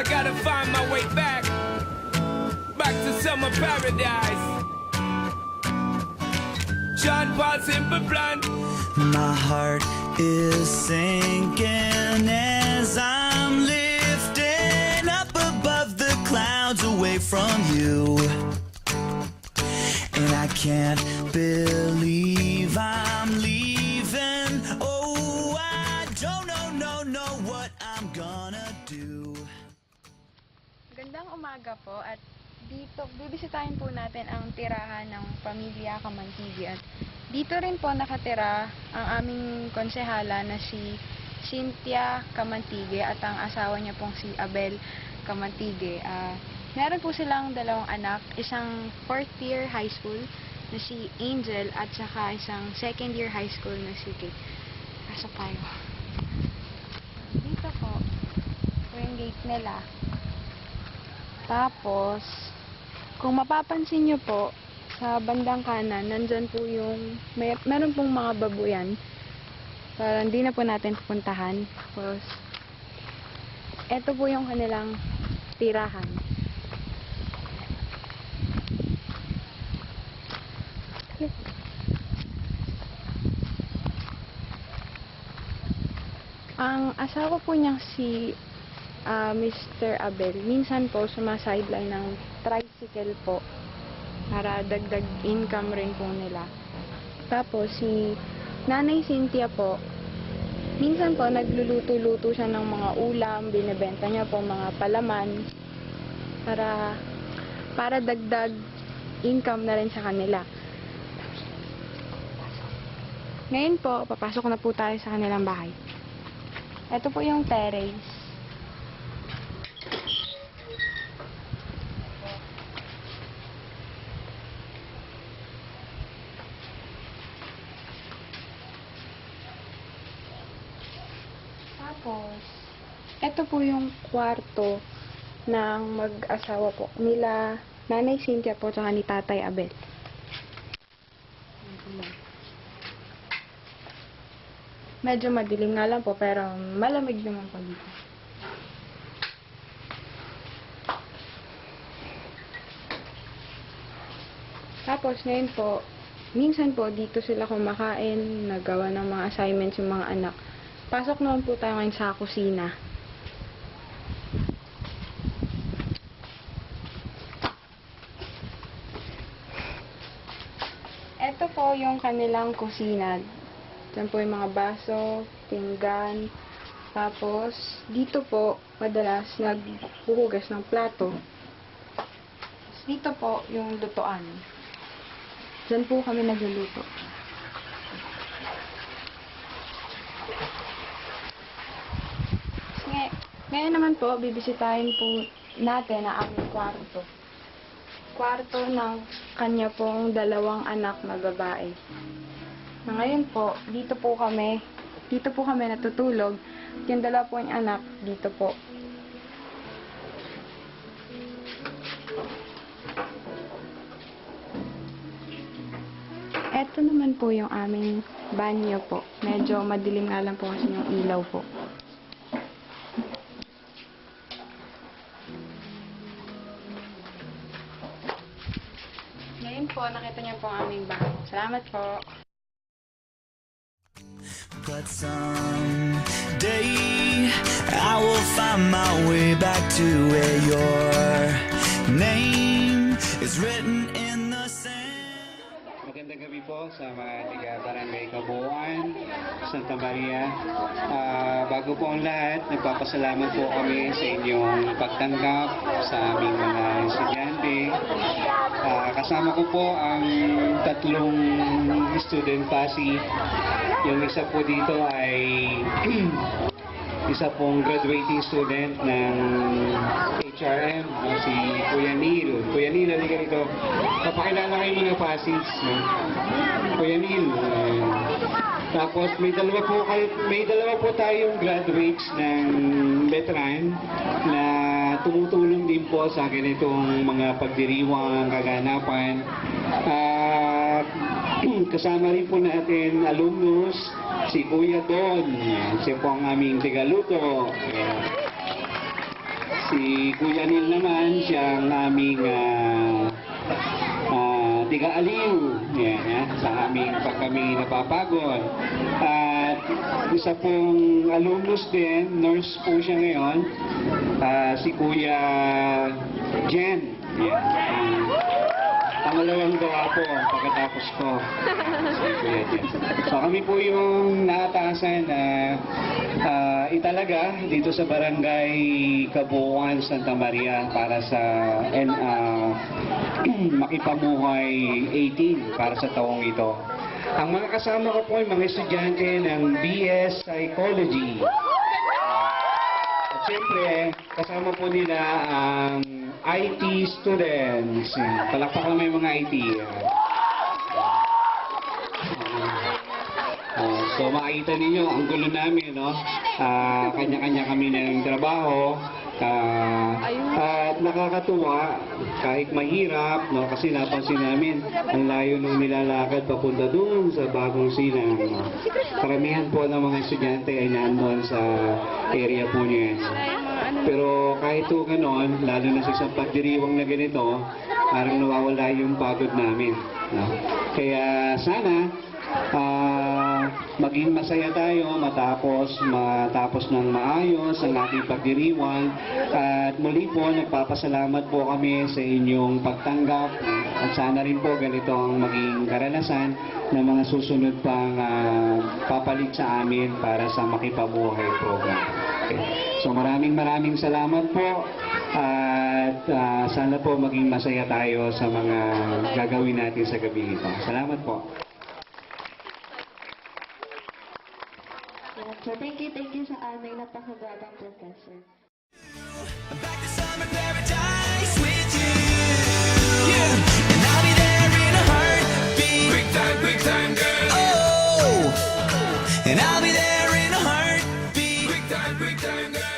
I gotta find my way back to summer paradise. John Paul Simple Plan. My heart is sinking as I'm lifting up above the clouds away from you. And I can't believe I'm leaving. Oh, I don't know what I'm gonna do. Gandang umaga po at dito bibisitahin po natin ang tirahan ng pamilya Kamantige at dito rin po nakatira ang aming konsehala na si Cynthia Kamantige at ang asawa niya pong si Abel Kamantige. Meron po silang dalawang anak, isang 4th year high school na si Angel at saka isang 2nd year high school na si Kate. Pasok tayo. Dito po yung gate nila. Tapos, kung mapapansin nyo po, sa bandang kanan, nandyan po yung, meron pong mga babuyan. Para hindi na po natin pupuntahan. Tapos, eto po yung kanilang tirahan. Ang asawa po niyang si Mr. Abel, minsan po sumasideline ng tricycle po para dagdag income rin po nila. Tapos si Nanay Cynthia po, minsan po nagluluto-luto siya ng mga ulam, binebenta niya po mga palaman para dagdag income na rin sa kanila. Ngayon po, papasok na po tayo sa kanilang bahay. Ito po yung terrace. Tapos, ito po yung kwarto ng mag-asawa po. Nila Nanay Cynthia po tsaka ni Tatay Abel. Medyo madilim nga lang po, pero malamig naman po dito. Tapos ngayon po, minsan po dito sila kumakain, nagawa ng mga assignments yung mga anak. Pasok naman po tayo ngayon sa kusina. Ito po yung kanilang kusina. Diyan po yung mga baso, pinggan. Tapos, dito po, madalas naghuhugas ng plato. Dito po, yung lutuan. Diyan po kami nagluluto. Ngayon naman po, bibisitahin po natin ang aming kwarto. Kwarto ng kanya pong dalawang anak na babae. Na ngayon po, dito po kami natutulog. Yung dalawa po yung anak, dito po. Ito naman po yung aming banyo po. Medyo madilim nga lang po kasi yung ilaw po. Ngayon po, nakita niyo po ang aming bahay. Salamat po. But someday I will find my way back to where your name is written in the sand. Magandang gabi po sa mga taga-Barangay Kabuuan, Santa Maria. Bago po ang lahat, nagpapasalamat po kami sa inyong pagtanggap sa aming mga estudyante. Kasama ko po ang tatlong student pasi. Yung isa po dito ay isa pong graduating student ng HRM, si Kuya Neil. Kuya Neil, halika rito. Papakilala kayo mga pasis. Kuya Neil. Tapos may dalawa po tayong graduates ng veteran na tumutulong din po sa ganitong mga pagdiriwang kaganapan. Kasama rin po natin alumnus, si Kuya Don. Siya po ang aming tigaluto. Si Kuya Neil naman, siyang aming tiga-aliw. Yan, sa aming pag kami napapagod. At isa pong alumnus din, nurse po siya ngayon, si Kuya Jen. Yan. Pangalawang gawa po pagkatapos ko. Si Kuya Jen. So kami po yung naatasan na italaga dito sa Barangay Kabuuan, Santa Maria para sa Makipamuhay 18 para sa taong ito. Ang mga kasama ko po ay mga estudyante ng BS Psychology. At siyempre, kasama po nila ang IT students. Palakpakan naman yung mga IT. So makikita ninyo, ang gulo namin, no? Kanya-kanya kami ng trabaho. At nakakatuwa, kahit mahirap, no? Kasi napansin namin, ang layo nung nilalakad papunta doon sa Bagong Silang. No? Karamihan po ng mga estudyante ay nandun sa area po niya. Pero kahit po ganon, lalo na sa isang pagdiriwang na ganito, parang nawawala yung pagod namin. No? Kaya sana, maging masaya tayo matapos ng maayos ang ating pagdiriwang. At muli po, nagpapasalamat po kami sa inyong pagtanggap at sana rin po ganito ang maging karanasan ng mga susunod pang papalit sa amin para sa Makipabuhay program. Okay. So maraming salamat po at sana po maging masaya tayo sa mga gagawin natin sa gabi ito. Salamat po. So thank you sa aming napakagabang professor. Back to summer paradise with you. Yeah. And I'll be there in a heartbeat. Quick time, girl. Oh, and I'll be there in a heartbeat. Quick time, girl.